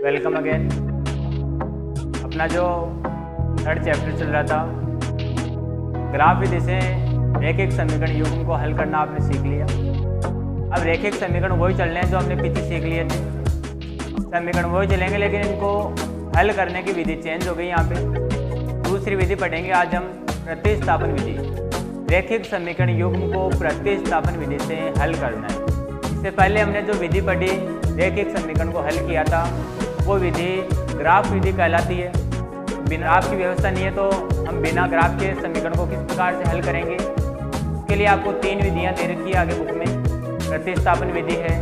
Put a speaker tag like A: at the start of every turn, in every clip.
A: Welcome again. अपना जो third chapter चल रहा था ग्राफ विधि से रैखिक समीकरण युग्म को हल करना आपने सीख लिया। अब रैखिक समीकरण वही चल रहे हैं जो हमने पीछे सीख लिए थे। समीकरण वही चलेंगे लेकिन इनको हल करने की विधि चेंज हो गई। यहाँ पे दूसरी विधि पढ़ेंगे आज हम, प्रतिस्थापन विधि। रैखिक समीकरण युग्म को प्रतिस्थापन विधि से हल करना है। इससे पहले हमने जो विधि पढ़ी रैखिक समीकरण को हल किया था वो विधि ग्राफ विधि कहलाती है। बिना ग्राफ की व्यवस्था नहीं है तो हम बिना ग्राफ के समीकरण को किस प्रकार से हल करेंगे। इसके लिए आपको तीन विधियां दे रखी है आगे बुक में। प्रतिस्थापन विधि है,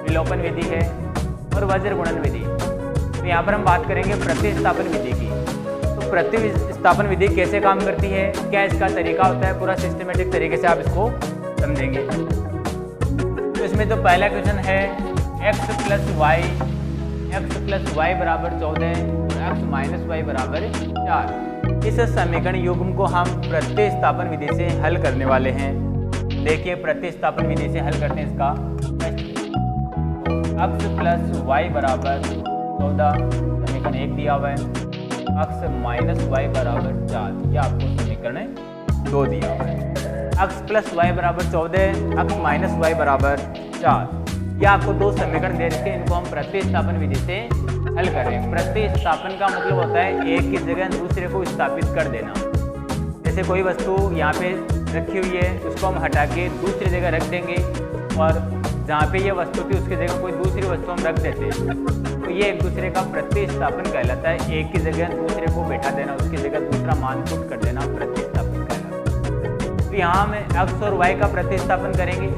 A: विलोपन विधि है और वज्र गुणन विधि। तो यहाँ पर हम बात करेंगे प्रतिस्थापन विधि की। तो प्रतिस्थापन विधि कैसे काम करती है, क्या इसका तरीका होता है, पूरा सिस्टमेटिक तरीके से आप इसको समझेंगे। तो इसमें जो पहला क्वेश्चन है x प्लस वाई बराबर 14 और x माइनस वाई बराबर 4। इस समीकरण युग्म को हम प्रतिस्थापन विधि से हल करने वाले हैं। देखिए प्रतिस्थापन विधि से हल करते हैं इसका। x प्लस वाई बराबर 14 समीकरण 1 दिया हुआ है, x माइनस वाई बराबर 4 यह आपको समीकरण 2 दिया हुआ है। x प्लस वाई बराबर 14, x माइनस वाई बराबर 4 ये आपको दो समीकरण दे रखे हैं। इनको हम प्रतिस्थापन विधि से हल कर रहे हैं। प्रतिस्थापन का मतलब होता है एक की जगह दूसरे को स्थापित कर देना। जैसे कोई वस्तु यहाँ पे रखी हुई है उसको हम हटा के दूसरी जगह रख देंगे और जहाँ पे ये वस्तु थी उसकी जगह कोई दूसरी वस्तु हम रख देते हैं, तो ये एक दूसरे का प्रतिस्थापन कहलाता है। एक की जगह दूसरे को बैठा देना, उसकी जगह दूसरा मान पुट कर देना प्रतिस्थापन कहलाता है। तो यहाँ हम x और y का प्रतिस्थापन करेंगे।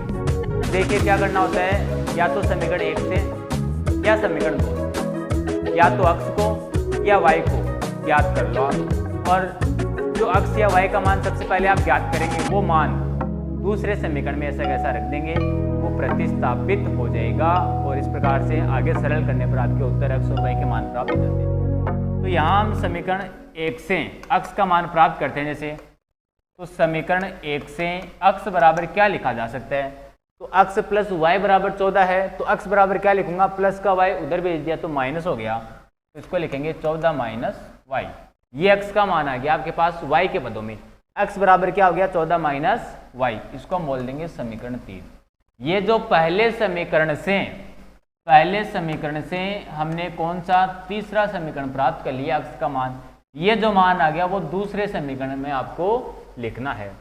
A: देखिए क्या करना होता है, या तो समीकरण 1 से या समीकरण 2, या तो x को या y को ज्ञात कर लो आप, और जो x या y का मान सबसे पहले आप ज्ञात करेंगे वो मान दूसरे समीकरण में ऐसा कैसा रख देंगे, वो प्रतिस्थापित हो जाएगा और इस प्रकार से आगे सरल करने पर आपके उत्तर x और y के मान प्राप्त हो जाते हैं। तो यहाँ हम समीकरण 1 से x का मान प्राप्त करते हैं। जैसे तो समीकरण 1 से x बराबर क्या लिखा जा सकता है, तो x प्लस वाई बराबर 14 है तो x बराबर क्या लिखूंगा, प्लस का y उधर भेज दिया तो माइनस हो गया, तो इसको लिखेंगे 14 माइनस वाई। ये x का मान आ गया आपके पास y के पदों में। x बराबर क्या हो गया, 14 माइनस वाई। इसको हम बोल देंगे समीकरण 3। ये जो पहले समीकरण से हमने कौन सा तीसरा समीकरण प्राप्त कर लिया x का मान, ये जो मान आ गया वो दूसरे समीकरण में आपको लिखना है।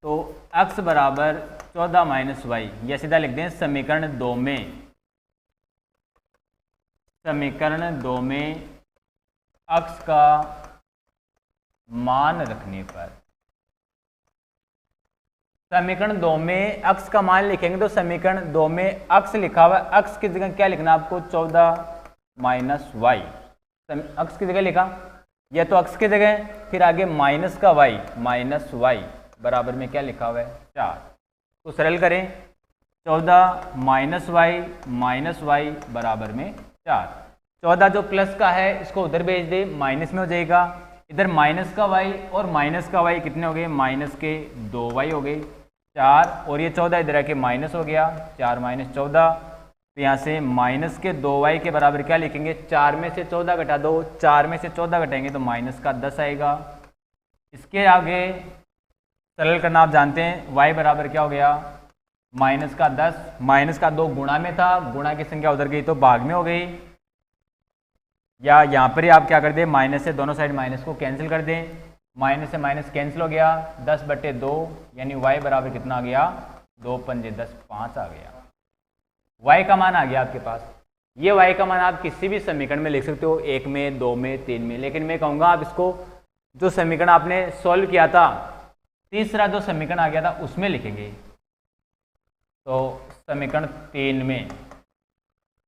A: तो x बराबर 14 माइनस वाई, यह सीधा लिख दें समीकरण 2 में x का मान रखने पर। समीकरण 2 में x का मान लिखेंगे तो समीकरण 2 में x लिखा हुआ है, x की जगह क्या लिखना आपको, 14 माइनस वाई। x की जगह लिखा, यह तो x की जगह, फिर आगे माइनस का y, माइनस वाई बराबर में क्या लिखा हुआ है 4। तो सरल करें, 14 माइनस वाई बराबर में 4। 14 जो प्लस का है इसको उधर भेज दे, माइनस में हो जाएगा। इधर माइनस का y और माइनस का y कितने हो गए, माइनस के 2y हो गए 4, और ये 14 इधर आके माइनस हो गया, 4 माइनस 14। तो यहाँ से माइनस के 2y के बराबर क्या लिखेंगे, 4 में से 14 घटा दो, 4 में से 14 घटाएंगे तो माइनस का 10 आएगा। इसके आगे सरल करना आप जानते हैं, y बराबर क्या हो गया, माइनस का 10, माइनस का 2 गुणा में था, गुणा की संख्या उधर गई तो भाग में हो गई, या यहाँ पर ही आप क्या कर दें, माइनस से दोनों साइड माइनस को कैंसिल कर दें, माइनस से माइनस कैंसिल हो गया, 10/2 यानी y बराबर कितना आ गया, 2 पंजे 10, 5 आ गया। y का मान आ गया आपके पास। ये y का मान आप किसी भी समीकरण में लिख सकते हो, 1 में, 2 में, 3 में, लेकिन मैं कहूँगा आप इसको जो समीकरण आपने सॉल्व किया था, तीसरा जो समीकरण आ गया था उसमें लिखेंगे। तो समीकरण 3 में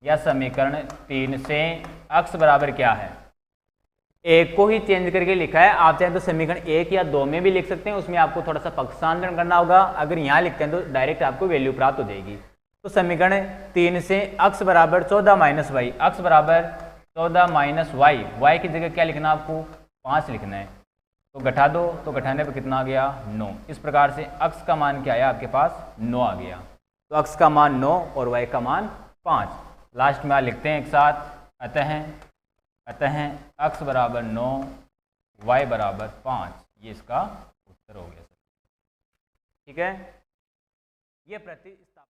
A: या समीकरण 3 से x बराबर क्या है, 1 को ही चेंज करके लिखा है। आप चाहें तो समीकरण 1 या 2 में भी लिख सकते हैं, उसमें आपको थोड़ा सा पक्षांतरण करना होगा। अगर यहाँ लिखते हैं तो डायरेक्ट आपको वैल्यू प्राप्त हो जाएगी। तो समीकरण 3 से x बराबर 14 माइनस वाई, x बराबर 14 माइनस वाई, y की जगह क्या लिखना आपको, 5 लिखना है। तो घटा दो, तो घटाने पर कितना आ गया, 9। इस प्रकार से x का मान क्या आया आपके पास, 9 आ गया। तो x का मान 9 और y का मान 5। लास्ट में लिखते हैं एक साथ, अतः x बराबर 9 y बराबर 5, ये इसका उत्तर हो गया। ठीक है, ये प्रतिस्थापन